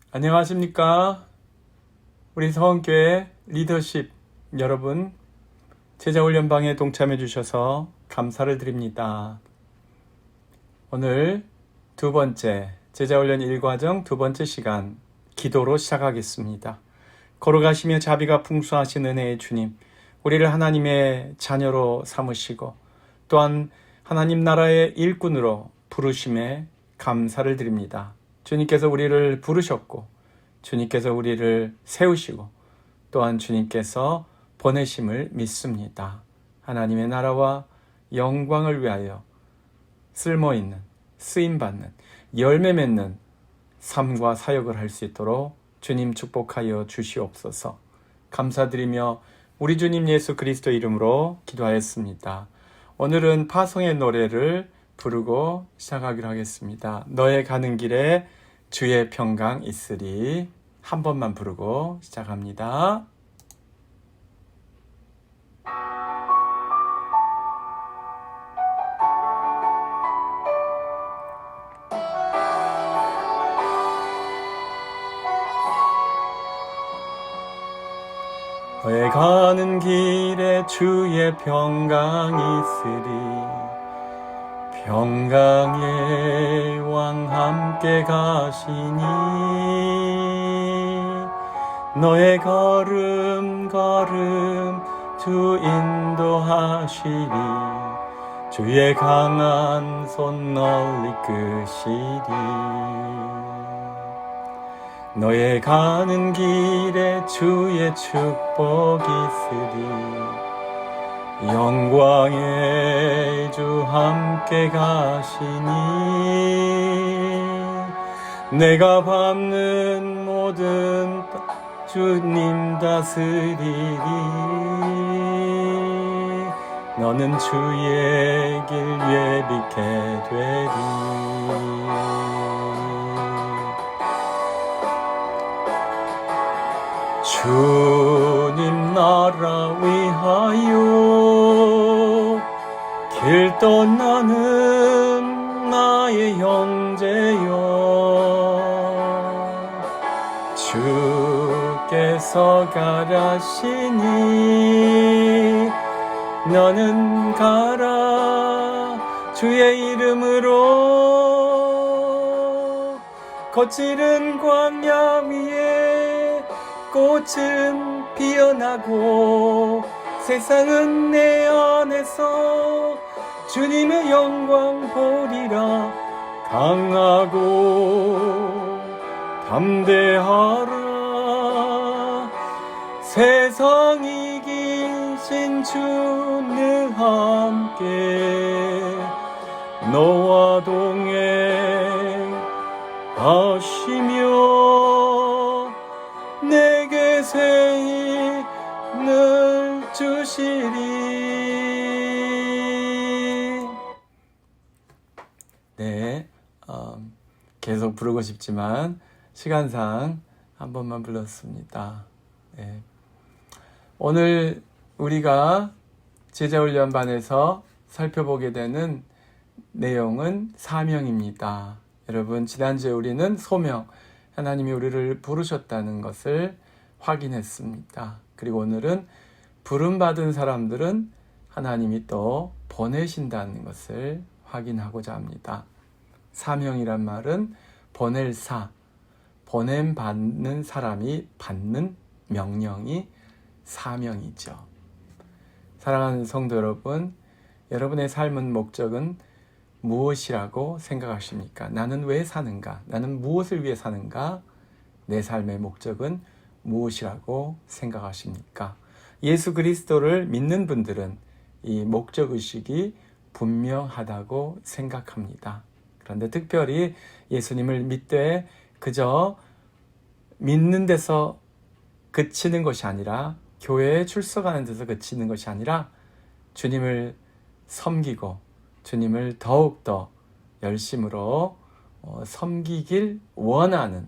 안녕하십니까? 우리 서원교회 리더십 여러분, 제자훈련방에 동참해 주셔서 감사를 드립니다. 오늘 두 번째 제자훈련 1과정 두 번째 시간 기도로 시작하겠습니다. 걸어가시며 자비가 풍성하신 은혜의 주님, 우리를 하나님의 자녀로 삼으시고 또한 하나님 나라의 일꾼으로 부르심에 감사를 드립니다. 주님께서 우리를 부르셨고 주님께서 우리를 세우시고 또한 주님께서 보내심을 믿습니다. 하나님의 나라와 영광을 위하여 쓸모있는, 쓰임받는, 열매 맺는 삶과 사역을 할 수 있도록 주님 축복하여 주시옵소서. 감사드리며 우리 주님 예수 그리스도 이름으로 기도하였습니다. 오늘은 파송의 노래를 부르고 시작하기로 하겠습니다. 너의 가는 길에 주의 평강 있으리. 한 번만 부르고 시작합니다. 너의 가는 길에 주의 평강 있으리. 평강의 왕 함께 가시니 너의 걸음 주 인도하시리. 주의 강한 손 널리 끄시리. 너의 가는 길에 주의 축복 있으리. 영광의 주 함께 가시니 내가 밟는 모든 주님 다스리리. 너는 주의 길 예비케 되리. 주님 나라 위하여 길 떠나는 나의 형제여, 주께서 가라시니 너는 가라. 주의 이름으로 거칠은 광야 위에 꽃은 피어나고 세상은 내 안에서 주님의 영광 보리라. 강하고 담대하라. 세상 이기신 주는 함께 너와 동행하시며 내게 새 힘을 주시리. 네, 계속 부르고 싶지만 시간상 한 번만 불렀습니다. 네. 오늘 우리가 제자훈련반에서 살펴보게 되는 내용은 사명입니다. 여러분, 지난주에 우리는 소명, 하나님이 우리를 부르셨다는 것을 확인했습니다. 그리고 오늘은 부름받은 사람들은 하나님이 또 보내신다는 것을 확인하고자 합니다. 사명이란 말은 보낼 보냄받는 사람이 받는 명령이 사명이죠. 사랑하는 성도 여러분, 여러분의 삶은 목적은 무엇이라고 생각하십니까? 나는 왜 사는가? 나는 무엇을 위해 사는가? 내 삶의 목적은 무엇이라고 생각하십니까? 예수 그리스도를 믿는 분들은 이 목적의식이 분명하다고 생각합니다. 그런데 특별히 예수님을 믿되 그저 믿는 데서 그치는 것이 아니라, 교회에 출석하는 데서 그치는 것이 아니라 주님을 섬기고 주님을 더욱더 열심으로 섬기길 원하는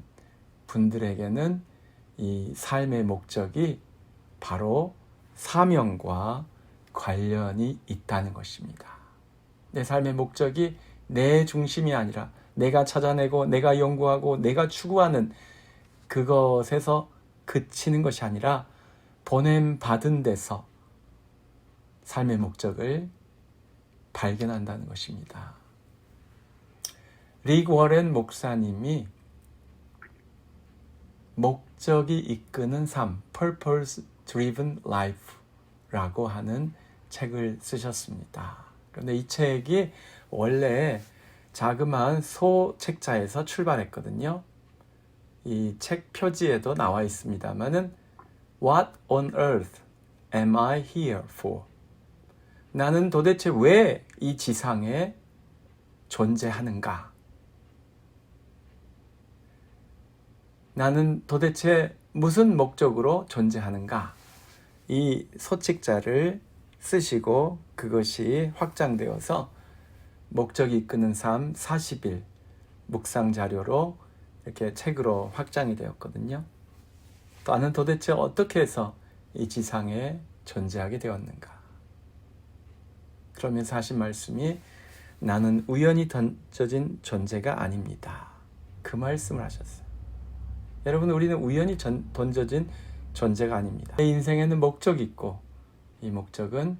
분들에게는 이 삶의 목적이 바로 사명과 관련이 있다는 것입니다. 내 삶의 목적이 내 중심이 아니라 내가 찾아내고 내가 연구하고 내가 추구하는 그것에서 그치는 것이 아니라 보냄 받은 데서 삶의 목적을 발견한다는 것입니다. 릭 워렌 목사님이 목적이 이끄는 삶, Purpose Driven Life라고 하는 책을 쓰셨습니다. 그런데 이 책이 원래 자그마한 소책자에서 출발했거든요. 이 책 표지에도 나와 있습니다만은 What on earth am I here for? 나는 도대체 왜 이 지상에 존재하는가? 나는 도대체 무슨 목적으로 존재하는가? 이 소책자를 쓰시고 그것이 확장되어서 목적이 이끄는 삶 40일 묵상 자료로 이렇게 책으로 확장이 되었거든요. 나는 도대체 어떻게 해서 이 지상에 존재하게 되었는가? 그러면서 하신 말씀이 나는 우연히 던져진 존재가 아닙니다. 그 말씀을 하셨어요. 여러분, 우리는 우연히 던져진 존재가 아닙니다. 내 인생에는 목적이 있고 이 목적은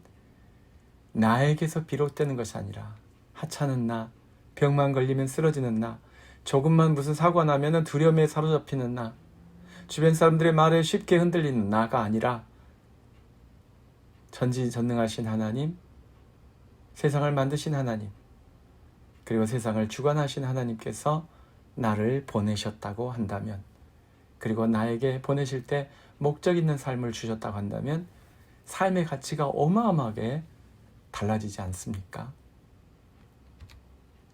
나에게서 비롯되는 것이 아니라 하찮은 나, 병만 걸리면 쓰러지는 나, 조금만 무슨 사고가 나면 두려움에 사로잡히는 나, 주변 사람들의 말에 쉽게 흔들리는 나가 아니라 전지전능하신 하나님, 세상을 만드신 하나님, 그리고 세상을 주관하신 하나님께서 나를 보내셨다고 한다면, 그리고 나에게 보내실 때 목적 있는 삶을 주셨다고 한다면 삶의 가치가 어마어마하게 달라지지 않습니까?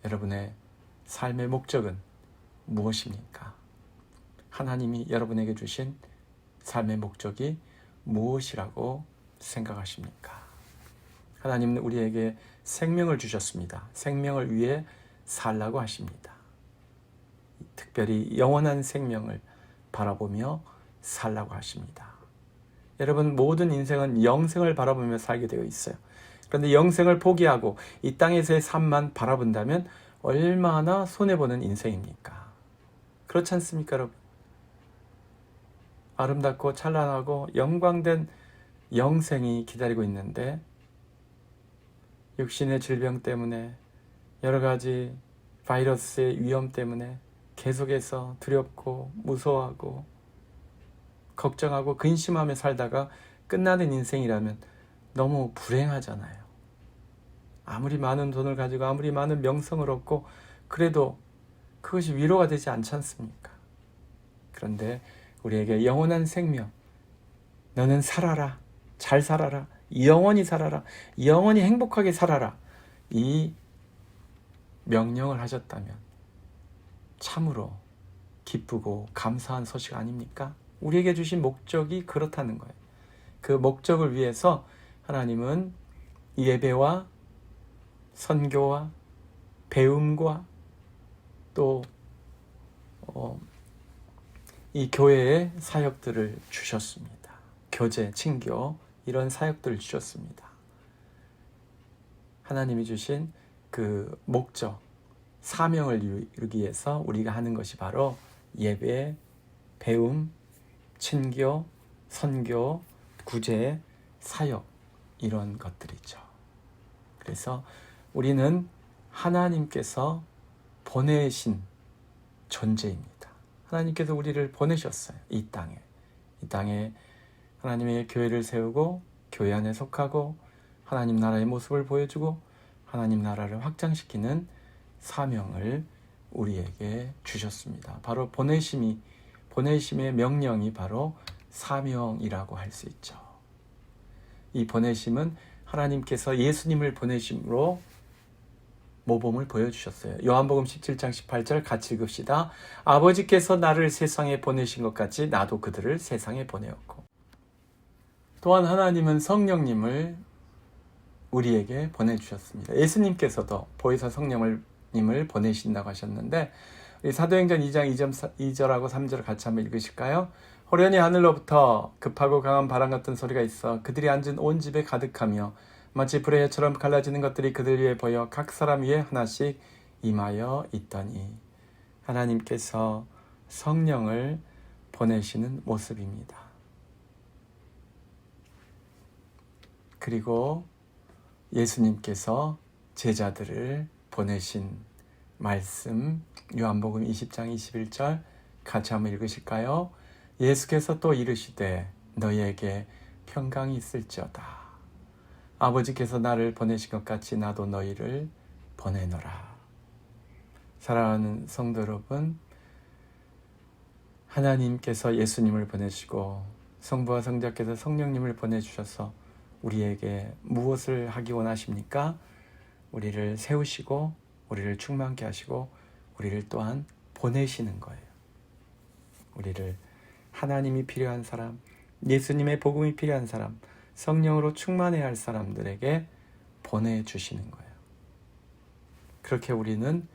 여러분의 삶의 목적은 무엇입니까? 하나님이 여러분에게 주신 삶의 목적이 무엇이라고 생각하십니까? 하나님은 우리에게 생명을 주셨습니다. 생명을 위해 살라고 하십니다. 특별히 영원한 생명을 바라보며 살라고 하십니다. 여러분, 모든 인생은 영생을 바라보며 살게 되어 있어요. 그런데 영생을 포기하고 이 땅에서의 삶만 바라본다면 얼마나 손해보는 인생입니까? 그렇지 않습니까, 여러분? 아름답고 찬란하고 영광된 영생이 기다리고 있는데 육신의 질병 때문에 여러 가지 바이러스의 위험 때문에 계속해서 두렵고 무서워하고 걱정하고 근심하며 살다가 끝나는 인생이라면 너무 불행하잖아요. 아무리 많은 돈을 가지고 아무리 많은 명성을 얻고 그래도 그것이 위로가 되지 않지 않습니까? 그런데 우리에게 영원한 생명, 너는 살아라, 잘 살아라, 영원히 살아라, 영원히 행복하게 살아라, 이 명령을 하셨다면 참으로 기쁘고 감사한 소식 아닙니까? 우리에게 주신 목적이 그렇다는 거예요. 그 목적을 위해서 하나님은 예배와 선교와 배움과 또 이 교회의 사역들을 주셨습니다. 교제, 친교 이런 사역들을 주셨습니다. 하나님이 주신 그 목적, 사명을 이루기 위해서 우리가 하는 것이 바로 예배, 배움, 친교, 선교, 구제, 사역 이런 것들이죠. 그래서 우리는 하나님께서 보내신 존재입니다. 하나님께서 우리를 보내셨어요. 이 땅에 하나님의 교회를 세우고 교회 안에 속하고 하나님 나라의 모습을 보여주고 하나님 나라를 확장시키는 사명을 우리에게 주셨습니다. 바로 보내심의 명령이 바로 사명이라고 할 수 있죠. 이 보내심은 하나님께서 예수님을 보내심으로 모범을 보여주셨어요. 요한복음 17장 18절 같이 읽읍시다. 아버지께서 나를 세상에 보내신 것 같이 나도 그들을 세상에 보내었고. 또한 하나님은 성령님을 우리에게 보내주셨습니다. 예수님께서도 보혜사 성령님을 보내신다고 하셨는데 우리 사도행전 2장 2절하고 3절을 같이 한번 읽으실까요? 호련히 하늘로부터 급하고 강한 바람 같은 소리가 있어 그들이 앉은 온 집에 가득하며 마치 불의 혀처럼 갈라지는 것들이 그들 위에 보여 각 사람 위에 하나씩 임하여 있더니 하나님께서 성령을 보내시는 모습입니다. 그리고 예수님께서 제자들을 보내신 말씀, 요한복음 20장 21절 같이 한번 읽으실까요? 예수께서 또 이르시되 너희에게 평강이 있을지어다. 아버지께서 나를 보내신 것 같이 나도 너희를 보내노라. 사랑하는 성도 여러분, 하나님께서 예수님을 보내시고 성부와 성자께서 성령님을 보내주셔서 우리에게 무엇을 하기 원하십니까? 우리를 세우시고 우리를 충만케 하시고 우리를 또한 보내시는 거예요. 우리를 하나님이 필요한 사람, 예수님의 복음이 필요한 사람, 성령으로 충만해야 할 사람들에게 보내주시는 거예요. 그렇게 우리는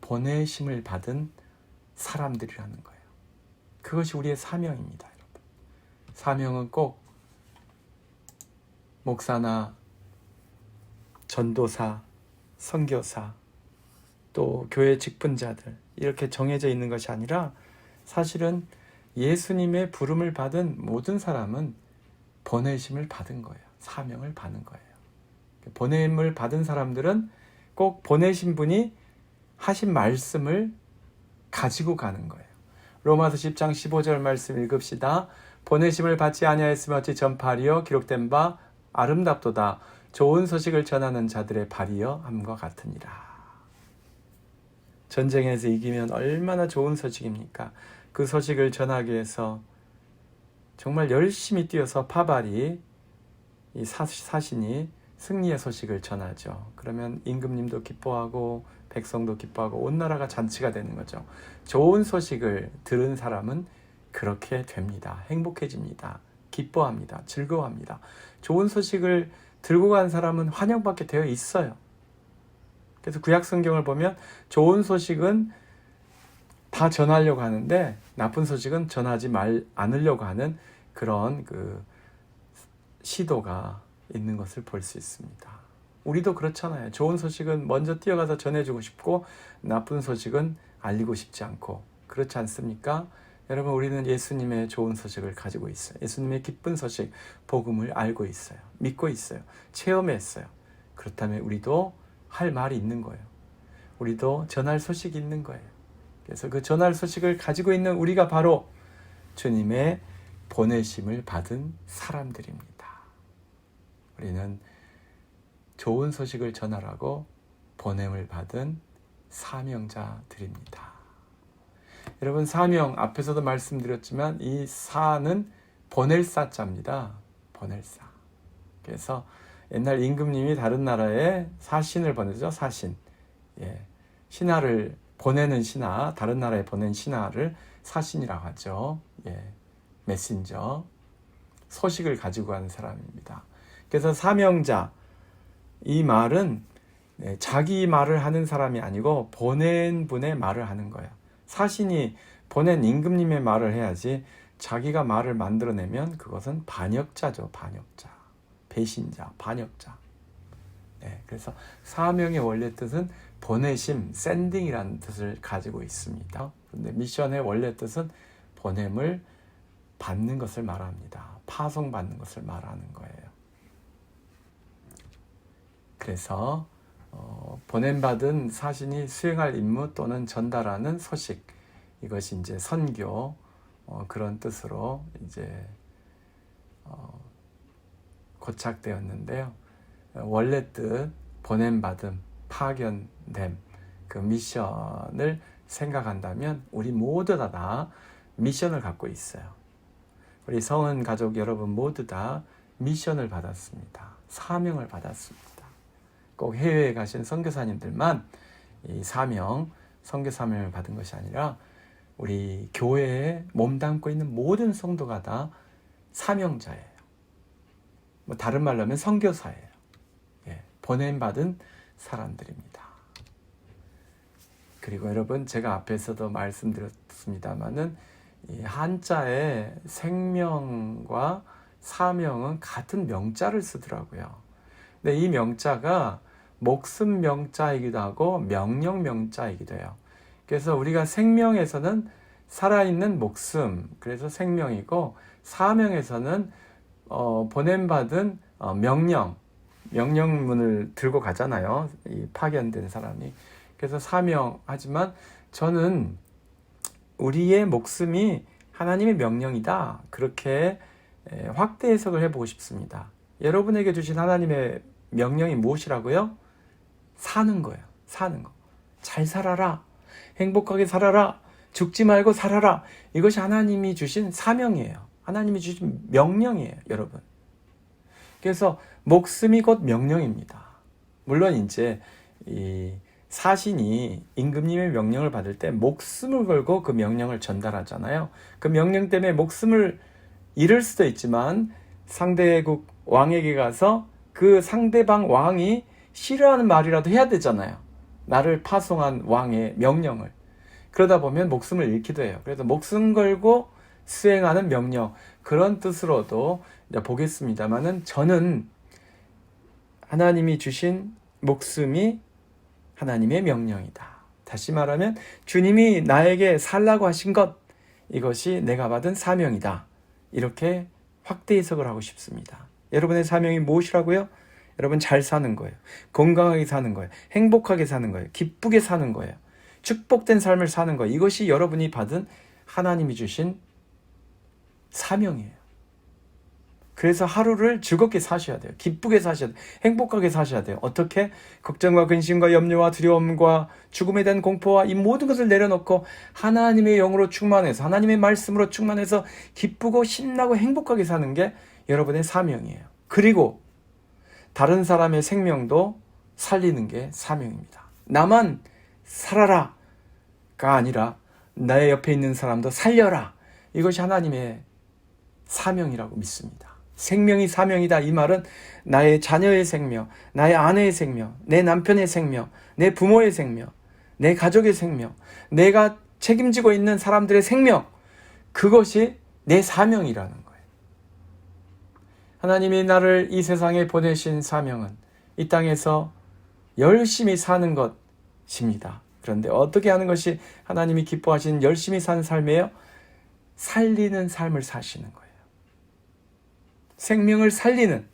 보내심을 받은 사람들이라는 거예요. 그것이 우리의 사명입니다, 여러분. 사명은 꼭 목사나 전도사, 선교사, 또 교회 직분자들 이렇게 정해져 있는 것이 아니라 사실은 예수님의 부름을 받은 모든 사람은 보내심을 받은 거예요. 사명을 받은 거예요. 보냄을 받은 사람들은 꼭 보내신 분이 하신 말씀을 가지고 가는 거예요. 로마서 10장 15절 말씀 읽읍시다. 보내심을 받지 아니하였으면 어찌 전파하리요 기록된 바 아름답도다. 좋은 소식을 전하는 자들의 발이여 함과 같으니라. 전쟁에서 이기면 얼마나 좋은 소식입니까? 그 소식을 전하기 위해서 정말 열심히 뛰어서 파발이 이 사신이 승리의 소식을 전하죠. 그러면 임금님도 기뻐하고 백성도 기뻐하고 온 나라가 잔치가 되는 거죠. 좋은 소식을 들은 사람은 그렇게 됩니다. 행복해집니다. 기뻐합니다. 즐거워합니다. 좋은 소식을 들고 간 사람은 환영받게 되어 있어요. 그래서 구약 성경을 보면 좋은 소식은 다 전하려고 하는데 나쁜 소식은 전하지 않으려고 하는 그런 그 시도가 있는 것을 볼 수 있습니다. 우리도 그렇잖아요. 좋은 소식은 먼저 뛰어가서 전해주고 싶고 나쁜 소식은 알리고 싶지 않고 그렇지 않습니까? 여러분, 우리는 예수님의 좋은 소식을 가지고 있어요. 예수님의 기쁜 소식, 복음을 알고 있어요. 믿고 있어요. 체험했어요. 그렇다면 우리도 할 말이 있는 거예요. 우리도 전할 소식이 있는 거예요. 그래서 그 전할 소식을 가지고 있는 우리가 바로 주님의 보내심을 받은 사람들입니다. 우리는 좋은 소식을 전하라고 보냄을 받은 사명자들입니다. 여러분, 사명 앞에서도 말씀드렸지만 이 사는 보낼 사자입니다. 보낼 사. 그래서 옛날 임금님이 다른 나라에 사신을 보내죠. 사신. 예. 신하를 보내는 신하, 다른 나라에 보낸 신하를 사신이라고 하죠. 예. 메신저. 소식을 가지고 가는 사람입니다. 그래서 사명자, 이 말은 자기 말을 하는 사람이 아니고 보낸 분의 말을 하는 거예요. 사신이 보낸 임금님의 말을 해야지 자기가 말을 만들어내면 그것은 반역자죠. 반역자, 배신자, 반역자. 네, 그래서 사명의 원래 뜻은 보내심, 샌딩이라는 뜻을 가지고 있습니다. 그런데 미션의 원래 뜻은 보냄을 받는 것을 말합니다. 파송받는 것을 말하는 거예요. 그래서 보냄받은 사신이 수행할 임무 또는 전달하는 소식, 이것이 이제 선교, 그런 뜻으로 이제 고착되었는데요. 원래 뜻 보냄받음, 파견됨, 그 미션을 생각한다면 우리 모두 다 미션을 갖고 있어요. 우리 성은 가족 여러분 모두 다 미션을 받았습니다. 사명을 받았습니다. 꼭 해외에 가신 선교사님들만 이 사명, 선교 사명을 받은 것이 아니라 우리 교회에 몸담고 있는 모든 성도가 다 사명자예요. 뭐 다른 말로 하면 선교사예요. 예, 보냄받은 사람들입니다. 그리고 여러분, 제가 앞에서도 말씀드렸습니다마는 이 한자의 생명과 사명은 같은 명자를 쓰더라고요. 근데 이 명자가 목숨 명자이기도 하고 명령 명자이기도 해요. 그래서 우리가 생명에서는 살아있는 목숨, 그래서 생명이고, 사명에서는 보냄받은 명령문을 들고 가잖아요. 이 파견된 사람이. 그래서 사명하지만 저는 우리의 목숨이 하나님의 명령이다. 그렇게 확대 해석을 해보고 싶습니다. 여러분에게 주신 하나님의 명령이 무엇이라고요? 사는 거예요. 사는 거. 잘 살아라. 행복하게 살아라. 죽지 말고 살아라. 이것이 하나님이 주신 사명이에요. 하나님이 주신 명령이에요, 여러분. 그래서 목숨이 곧 명령입니다. 물론 이제 이 사신이 임금님의 명령을 받을 때 목숨을 걸고 그 명령을 전달하잖아요. 그 명령 때문에 목숨을 잃을 수도 있지만 상대국 왕에게 가서 그 상대방 왕이 싫어하는 말이라도 해야 되잖아요. 나를 파송한 왕의 명령을. 그러다 보면 목숨을 잃기도 해요. 그래서 목숨 걸고 수행하는 명령, 그런 뜻으로도 보겠습니다만은 저는 하나님이 주신 목숨이 하나님의 명령이다. 다시 말하면 주님이 나에게 살라고 하신 것, 이것이 내가 받은 사명이다. 이렇게 확대 해석을 하고 싶습니다. 여러분의 사명이 무엇이라고요? 여러분 잘 사는 거예요. 건강하게 사는 거예요. 행복하게 사는 거예요. 기쁘게 사는 거예요. 축복된 삶을 사는 거예요. 이것이 여러분이 받은 하나님이 주신 사명이에요. 그래서 하루를 즐겁게 사셔야 돼요. 기쁘게 사셔야 돼요. 행복하게 사셔야 돼요. 어떻게? 걱정과 근심과 염려와 두려움과 죽음에 대한 공포와 이 모든 것을 내려놓고 하나님의 영으로 충만해서, 하나님의 말씀으로 충만해서 기쁘고 신나고 행복하게 사는 게 여러분의 사명이에요. 그리고 다른 사람의 생명도 살리는 게 사명입니다. 나만 살아라가 아니라 나의 옆에 있는 사람도 살려라. 이것이 하나님의 사명이라고 믿습니다. 생명이 사명이다. 이 말은 나의 자녀의 생명, 나의 아내의 생명, 내 남편의 생명, 내 부모의 생명, 내 가족의 생명, 내가 책임지고 있는 사람들의 생명, 그것이 내 사명이라는 거예요. 하나님이 나를 이 세상에 보내신 사명은 이 땅에서 열심히 사는 것입니다. 그런데 어떻게 하는 것이 하나님이 기뻐하시는 열심히 사는 삶이에요? 살리는 삶을 사시는 거예요. 생명을 살리는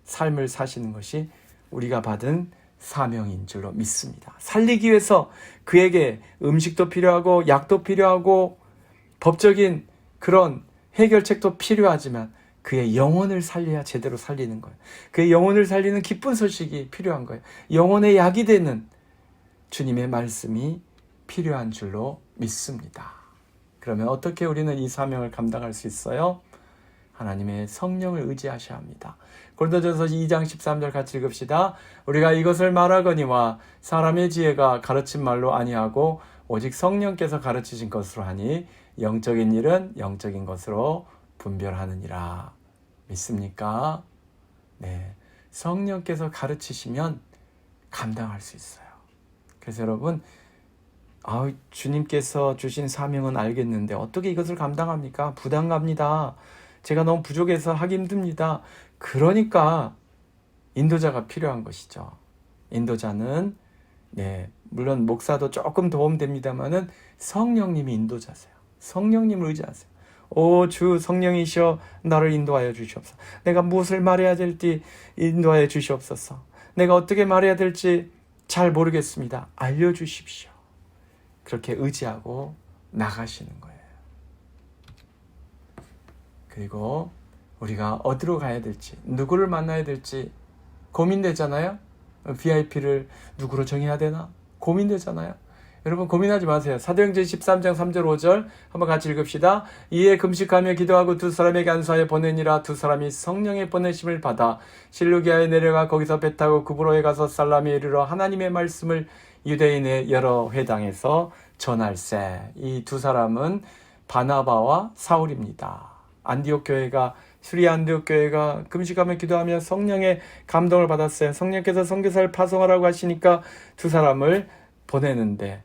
삶을 사시는 것이 우리가 받은 사명인 줄로 믿습니다. 살리기 위해서 그에게 음식도 필요하고 약도 필요하고 법적인 그런 해결책도 필요하지만 그의 영혼을 살려야 제대로 살리는 거예요. 그의 영혼을 살리는 기쁜 소식이 필요한 거예요. 영혼의 약이 되는 주님의 말씀이 필요한 줄로 믿습니다. 그러면 어떻게 우리는 이 사명을 감당할 수 있어요? 하나님의 성령을 의지하셔야 합니다. 고린도전서 2장 13절 같이 읽읍시다. 우리가 이것을 말하거니와 사람의 지혜가 가르친 말로 아니하고 오직 성령께서 가르치신 것으로 하니 영적인 일은 영적인 것으로 분별하느니라. 믿습니까? 네, 성령께서 가르치시면 감당할 수 있어요. 그래서 여러분, 주님께서 주신 사명은 알겠는데 어떻게 이것을 감당합니까? 부담갑니다. 제가 너무 부족해서 하기 힘듭니다. 그러니까 인도자가 필요한 것이죠. 인도자는 물론 목사도 조금 도움됩니다만은 성령님이 인도자세요. 성령님을 의지하세요. 오 주 성령이시여 나를 인도하여 주시옵소서. 내가 무엇을 말해야 될지 인도하여 주시옵소서. 내가 어떻게 말해야 될지 잘 모르겠습니다. 알려주십시오. 그렇게 의지하고 나가시는 거예요. 그리고 우리가 어디로 가야 될지, 누구를 만나야 될지 고민되잖아요. VIP를 누구로 정해야 되나? 고민되잖아요. 여러분 고민하지 마세요. 사도행전 13장 3절 5절 한번 같이 읽읍시다. 이에 금식하며 기도하고 두 사람에게 안수하여 보내니라. 두 사람이 성령의 보내심을 받아 실루기아에 내려가 거기서 배 타고 구브로에 가서 살라미에 이르러 하나님의 말씀을 유대인의 여러 회당에서 전할세. 이 두 사람은 바나바와 사울입니다. 안디옥 교회가 수리아 안디옥 교회가 금식하며 기도하며 성령의 감동을 받았어요. 성령께서 선교사를 파송하라고 하시니까 두 사람을 보내는데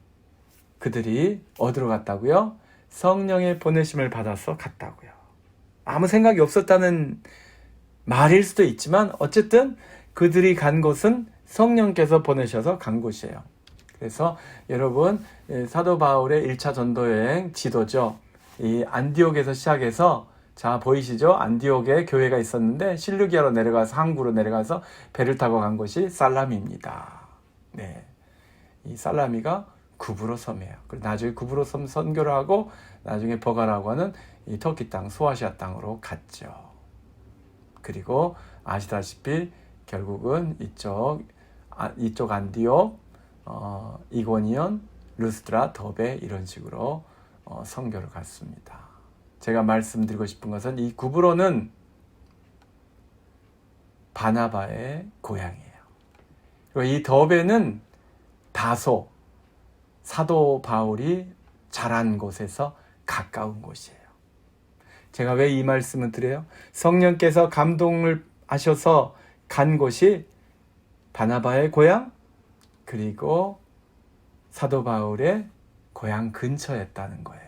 그들이 어디로 갔다고요? 성령의 보내심을 받아서 갔다고요. 아무 생각이 없었다는 말일 수도 있지만 어쨌든 그들이 간 곳은 성령께서 보내셔서 간 곳이에요. 그래서 여러분, 사도 바울의 1차 전도 여행 지도죠. 이 안디옥에서 시작해서, 자 보이시죠? 안디옥에 교회가 있었는데 실루기아로 내려가서 항구로 내려가서 배를 타고 간 곳이 살라미입니다. 네, 이 살라미가 구브로 섬이에요. 그리고 나중에 구브로 섬 선교를 하고 나중에 버가라고 하는 이 터키 땅, 소아시아 땅으로 갔죠. 그리고 아시다시피 결국은 이쪽 안디옥, 이고니온, 루스드라, 더베 이런 식으로 선교를 갔습니다. 제가 말씀드리고 싶은 것은 이 구브로는 바나바의 고향이에요. 그리고 이 더베는 다소, 사도 바울이 자란 곳에서 가까운 곳이에요. 제가 왜 이 말씀을 드려요? 성령께서 감동을 하셔서 간 곳이 바나바의 고향, 그리고 사도 바울의 고향 근처였다는 거예요.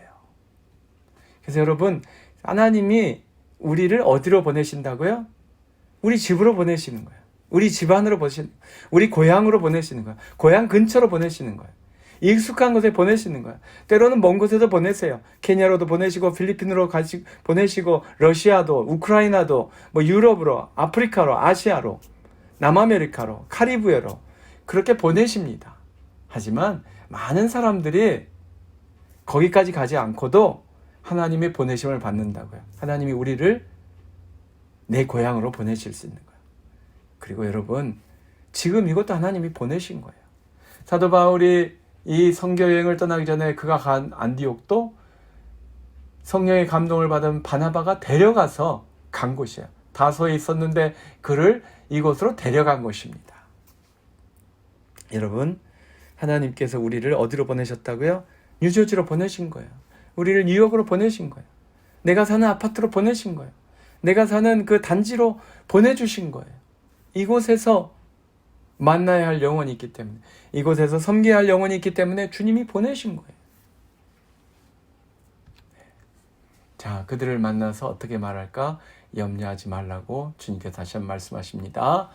그래서 여러분, 하나님이 우리를 어디로 보내신다고요? 우리 집으로 보내시는 거예요. 우리 집안으로 보내시는 거예요. 우리 고향으로 보내시는 거예요. 고향 근처로 보내시는 거예요. 익숙한 곳에 보내시는 거예요. 때로는 먼 곳에도 보내세요. 케냐로도 보내시고, 필리핀으로 보내시고, 러시아도, 우크라이나도, 유럽으로, 아프리카로, 아시아로, 남아메리카로, 카리브해로 그렇게 보내십니다. 하지만 많은 사람들이 거기까지 가지 않고도 하나님의 보내심을 받는다고요. 하나님이 우리를 내 고향으로 보내실 수 있는 거예요. 그리고 여러분, 지금 이것도 하나님이 보내신 거예요. 사도 바울이 이 선교 여행을 떠나기 전에 그가 간 안디옥도 성령의 감동을 받은 바나바가 데려가서 간 곳이에요. 다소에 있었는데 그를 이곳으로 데려간 곳입니다. 여러분, 하나님께서 우리를 어디로 보내셨다고요? 뉴저지로 보내신 거예요. 우리를 뉴욕으로 보내신 거예요. 내가 사는 아파트로 보내신 거예요. 내가 사는 그 단지로 보내주신 거예요. 이곳에서 만나야 할 영혼이 있기 때문에, 이곳에서 섬겨야 할 영혼이 있기 때문에 주님이 보내신 거예요. 자, 그들을 만나서 어떻게 말할까? 염려하지 말라고 주님께서 다시 한번 말씀하십니다.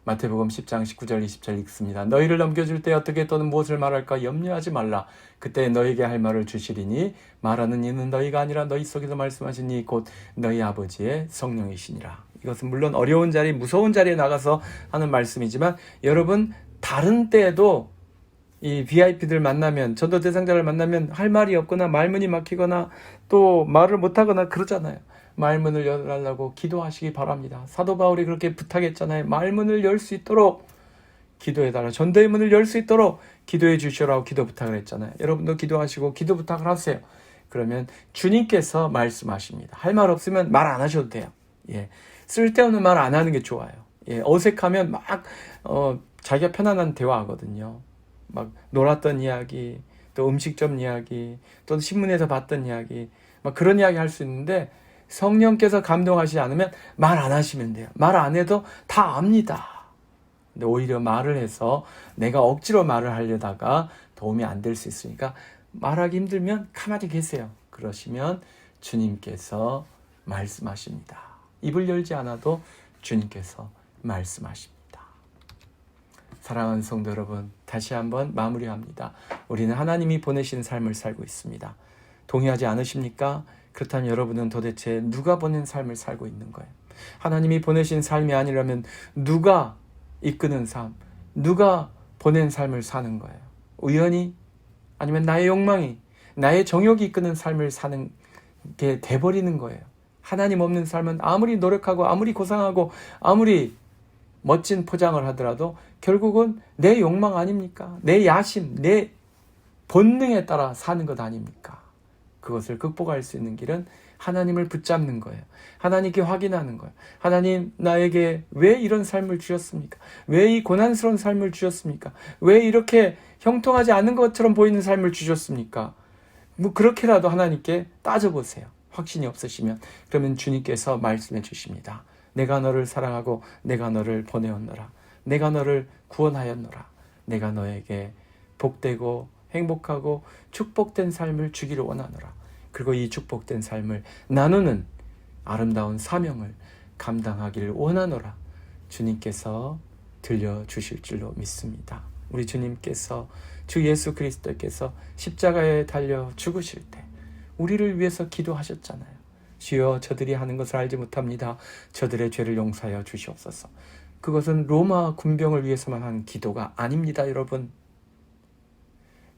마태복음 10장 19절 20절 읽습니다. 너희를 넘겨줄 때 어떻게 또는 무엇을 말할까? 염려하지 말라. 그때 너희에게 할 말을 주시리니 말하는 이는 너희가 아니라 너희 속에서 말씀하신 이 곧 너희 아버지의 성령이시니라. 이것은 물론 어려운 자리, 무서운 자리에 나가서 하는 말씀이지만, 여러분, 다른 때에도 이 VIP들 만나면, 전도 대상자를 만나면 할 말이 없거나 말문이 막히거나 또 말을 못하거나 그러잖아요. 말문을 열라고 기도하시기 바랍니다. 사도 바울이 그렇게 부탁했잖아요. 말문을 열 수 있도록 기도해달라. 전도의 문을 열 수 있도록 기도해 주시라고 기도 부탁을 했잖아요. 여러분도 기도하시고 기도 부탁을 하세요. 그러면 주님께서 말씀하십니다. 할 말 없으면 말 안 하셔도 돼요. 예, 쓸데없는 말 안 하는 게 좋아요. 예, 어색하면 막 자기가 편안한 대화하거든요. 막 놀았던 이야기, 또 음식점 이야기, 또 신문에서 봤던 이야기, 막 그런 이야기 할 수 있는데, 성령께서 감동하시지 않으면 말 안 하시면 돼요. 말 안 해도 다 압니다. 근데 오히려 말을 해서 내가 억지로 말을 하려다가 도움이 안 될 수 있으니까, 말하기 힘들면 가만히 계세요. 그러시면 주님께서 말씀하십니다. 입을 열지 않아도 주님께서 말씀하십니다. 사랑하는 성도 여러분, 다시 한번 마무리합니다. 우리는 하나님이 보내신 삶을 살고 있습니다. 동의하지 않으십니까? 그렇다면 여러분은 도대체 누가 보낸 삶을 살고 있는 거예요? 하나님이 보내신 삶이 아니라면 누가 이끄는 삶, 누가 보낸 삶을 사는 거예요? 우연히? 아니면 나의 욕망이, 나의 정욕이 이끄는 삶을 사는 게 돼버리는 거예요. 하나님 없는 삶은 아무리 노력하고 아무리 고상하고 아무리 멋진 포장을 하더라도 결국은 내 욕망 아닙니까? 내 야심, 내 본능에 따라 사는 것 아닙니까? 그것을 극복할 수 있는 길은 하나님을 붙잡는 거예요. 하나님께 확인하는 거예요. 하나님, 나에게 왜 이런 삶을 주셨습니까? 왜 이 고난스러운 삶을 주셨습니까? 왜 이렇게 형통하지 않은 것처럼 보이는 삶을 주셨습니까? 그렇게라도 하나님께 따져보세요. 확신이 없으시면. 그러면 주님께서 말씀해 주십니다. 내가 너를 사랑하고 내가 너를 보내었노라. 내가 너를 구원하였노라. 내가 너에게 복되고 행복하고 축복된 삶을 주기를 원하노라. 그리고 이 축복된 삶을 나누는 아름다운 사명을 감당하기를 원하노라. 주님께서 들려주실 줄로 믿습니다. 우리 주님께서 주 예수 그리스도께서 십자가에 달려 죽으실 때 우리를 위해서 기도하셨잖아요. 주여 저들이 하는 것을 알지 못합니다. 저들의 죄를 용서하여 주시옵소서. 그것은 로마 군병을 위해서만 한 기도가 아닙니다, 여러분.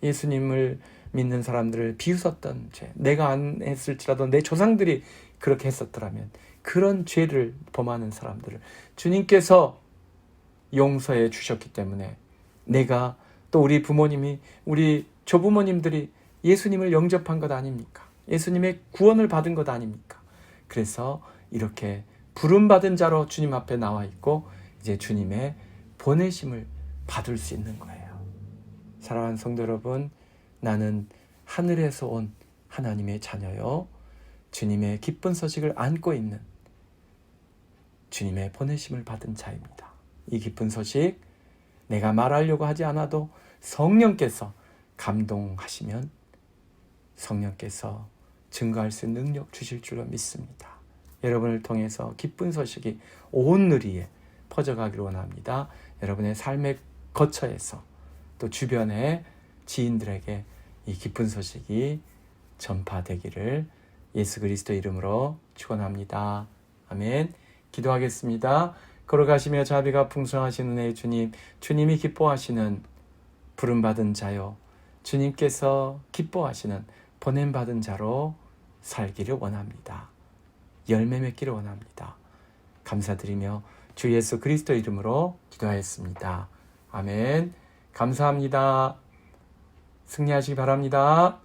예수님을 믿는 사람들을 비웃었던 죄, 내가 안 했을지라도 내 조상들이 그렇게 했었더라면 그런 죄를 범하는 사람들을 주님께서 용서해 주셨기 때문에 내가 또 우리 부모님이, 우리 조부모님들이 예수님을 영접한 것 아닙니까? 예수님의 구원을 받은 것 아닙니까? 그래서 이렇게 부름받은 자로 주님 앞에 나와 있고 이제 주님의 보내심을 받을 수 있는 거예요. 사랑하는 성도 여러분, 나는 하늘에서 온 하나님의 자녀요, 주님의 기쁜 소식을 안고 있는 주님의 보내심을 받은 자입니다. 이 기쁜 소식 내가 말하려고 하지 않아도 성령께서 감동하시면 성령께서 증거할 수 있는 능력 주실 줄로 믿습니다. 여러분을 통해서 기쁜 소식이 온 누리에 퍼져가기를 원합니다. 여러분의 삶의 거처에서 또 주변의 지인들에게 이 기쁜 소식이 전파되기를 예수 그리스도 이름으로 축원합니다. 아멘. 기도하겠습니다. 걸어가시며 자비가 풍성하신 은혜의 주님, 주님이 기뻐하시는 부름받은 자요, 주님께서 기뻐하시는 보냄받은 자로 살기를 원합니다. 열매 맺기를 원합니다. 감사드리며 주 예수 그리스도 이름으로 기도하였습니다. 아멘. 감사합니다. 승리하시기 바랍니다.